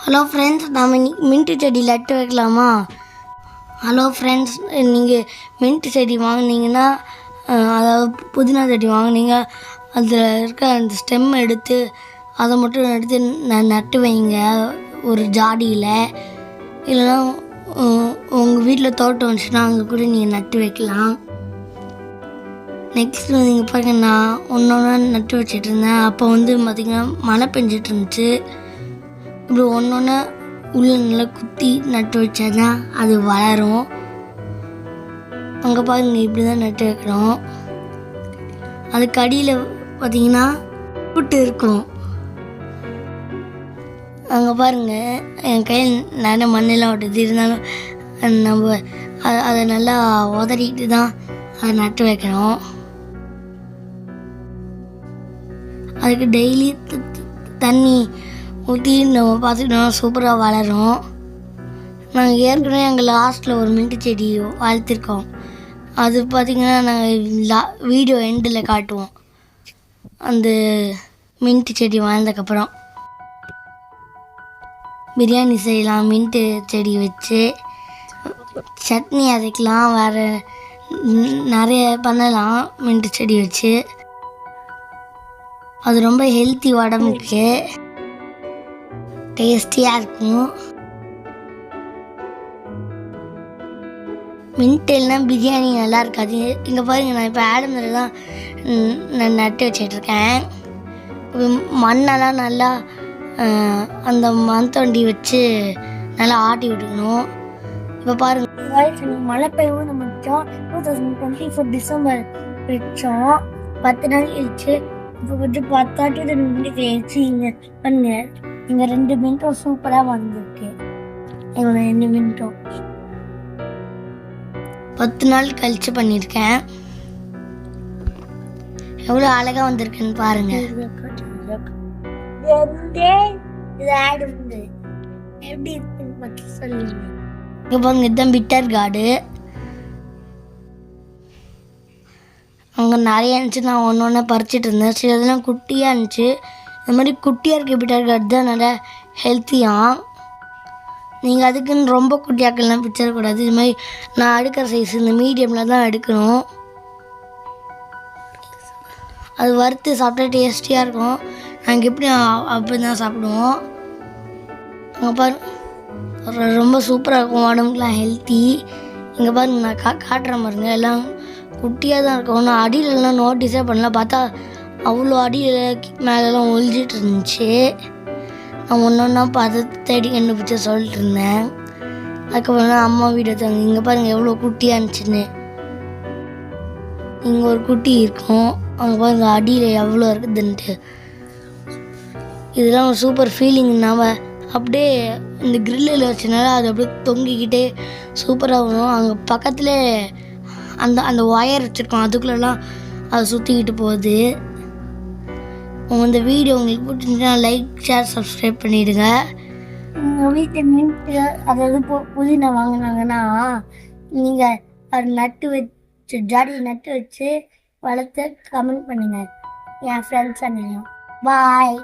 Hello friends, நாம் இன்னைக்கு mint செடி நட்டு வைக்கலாமா? ஹலோ ஃப்ரெண்ட்ஸ், நீங்கள் மின்ட்டு செடி வாங்கினீங்கன்னா, அதாவது புதினா செடி வாங்கினீங்க, அதில் இருக்க அந்த ஸ்டெம் எடுத்து அதை மட்டும் எடுத்து நட்டு வைங்க ஒரு ஜாடியில். இல்லைன்னா உங்கள் வீட்டில் தோட்டம் வந்துச்சுன்னா அங்கே கூட நீங்கள் நட்டு வைக்கலாம். நெக்ஸ்ட்டு நீங்கள் பாருங்கள், நான் ஒன்று நட்டு வச்சிட்டு இருந்தேன். அப்போ பார்த்திங்கன்னா மழை பெஞ்சிட்டு இருந்துச்சு. இப்படி ஒன்று உள்ள நல்லா குத்தி நட்டு வச்சாதான் அது வளரும். அங்கே பாருங்க, இப்படி தான் நட்டு வைக்கிறோம். அதுக்கு அடியில் பார்த்தீங்கன்னா புட்டு இருக்கும். அங்கே பாருங்கள், என் கையில் நிறைய மண்ணெல்லாம் விட்டுது. இருந்தாலும் நம்ம அதை நல்லா உதறிட்டு தான் அதை நட்டு வைக்கணும். அதுக்கு டெய்லி தண்ணி ஊற்றி நம்ம பார்த்துக்கிட்டோம்னா சூப்பராக வளரும். நாங்கள் ஏற்கனவே எங்கள் லாஸ்ட்டில் ஒரு மின்ட்டு செடி வளர்த்துருக்கோம். அது பார்த்திங்கன்னா நாங்கள் வீடியோ எண்டில் காட்டுவோம். அந்த மின்ட்டு செடி வளர்ந்ததுக்கப்புறம் பிரியாணி செய்யலாம். மின்ட்டு செடி வச்சு சட்னி அரைக்கலாம், வேறு நிறைய பண்ணலாம் மின்ட்டு செடி வச்சு. அது ரொம்ப ஹெல்த்தி, உடம்புக்கு டேஸ்டியாக இருக்கும். மின்ட் இல்லைனா பிரியாணி நல்லா இருக்காது. இங்கே பாருங்கள், நான் இப்போ ஆடமில் தான் நான் நட்டு வச்சிட்ருக்கேன். மண்ணெல்லாம் நல்லா அந்த மண் தோண்டி வச்சு நல்லா ஆட்டி விட்டுக்கணும். இப்போ பாருங்கள், மழை பெய்யும் நம்ம வச்சோம். 2024 டிசம்பர் வச்சோம். 10 நாள் கழிச்சு இப்போ கொஞ்சம் 10 மினிட் கழிச்சு இங்கே பண்ணுங்க. இங்கே 2 மினிட்டும் சூப்பராக வந்திருக்கு. எங்களோட 2 மினிட்டும் 10 நாள் கழிச்சு பண்ணியிருக்கேன். எவ்வளோ அழகாக வந்திருக்குன்னு பாருங்க. எப்படி இருக்குன்னு மட்டும் சொல்லுங்க. இங்கே பாருங்க, இதுதான் பிட்டர் கார்டு. அங்கே நிறைய இருந்துச்சு. நான் ஒன்று பறிச்சிட்டு இருந்தேன். சரி, அதெல்லாம் குட்டியாக இருந்துச்சு. இந்த மாதிரி குட்டியாக இருக்க பிட்டர் கார்டு தான் நல்லா ஹெல்த்தியாக. நீங்கள் அதுக்குன்னு ரொம்ப குட்டியாக்கெல்லாம் பிடிச்சிடக்கூடாது. இது மாதிரி நான் அடுக்கிற சைஸ் இந்த மீடியமில் தான் எடுக்கணும். அது வறுத்து சாப்பிட்டா டேஸ்டியாக இருக்கும். நாங்கள் எப்படி அப்படி தான் சாப்பிடுவோம். அங்கே பாருங்க, ரொம்ப சூப்பராக இருக்கும், உடம்புக்குலாம் ஹெல்த்தி. இங்கே பாருங்க, நான் காட்டுறேன் பாருங்க. எல்லாம் குட்டியாக தான் இருக்கும். ஒன்றும் அடியிலலாம் நோட்டீஸே பண்ணலாம். பார்த்தா அவ்வளோ அடியில் மேலெலாம் ஒழிஞ்சிட்டு இருந்துச்சு. நான் ஒன்றா பார்த்து தேடி கண்டுபிடிச்சி சொல்லிட்டு இருந்தேன். அதுக்கப்புறம் தான் அம்மா வீடு எடுத்தாங்க. இங்கே பாருங்கள் எவ்வளோ குட்டியாக இருந்துச்சுன்னு. இங்கே ஒரு குட்டி இருக்கும். அங்கே பாருங்க அடியில் எவ்வளோ இருக்குதுன்ட்டு. இதெல்லாம் ஒரு சூப்பர் ஃபீலிங். நாம் அப்படியே இந்த கிரில்லில் வச்சனால அது அப்படியே தொங்கிக்கிட்டே சூப்பராக வரும். அங்கே பக்கத்தில் அந்த ஒயர் வச்சுருக்கோம். அதுக்குள்ளெல்லாம் அது சுற்றிக்கிட்டு போகுது. இந்த வீடியோ உங்களுக்கு பிடிச்சிருந்துச்சுன்னா லைக், ஷேர், சப்ஸ்கிரைப் பண்ணிவிடுங்க. உங்கள் வீட்டில் மின்ட்டு அதாவது புதினா வாங்கினாங்கன்னா நீங்கள் அது நட்டு வச்சு ஜாடி நட்டு வச்சு வளர்த்து கமெண்ட் பண்ணுங்கள். என் ஃப்ரெண்ட்ஸ் அண்ணையும் பாய்.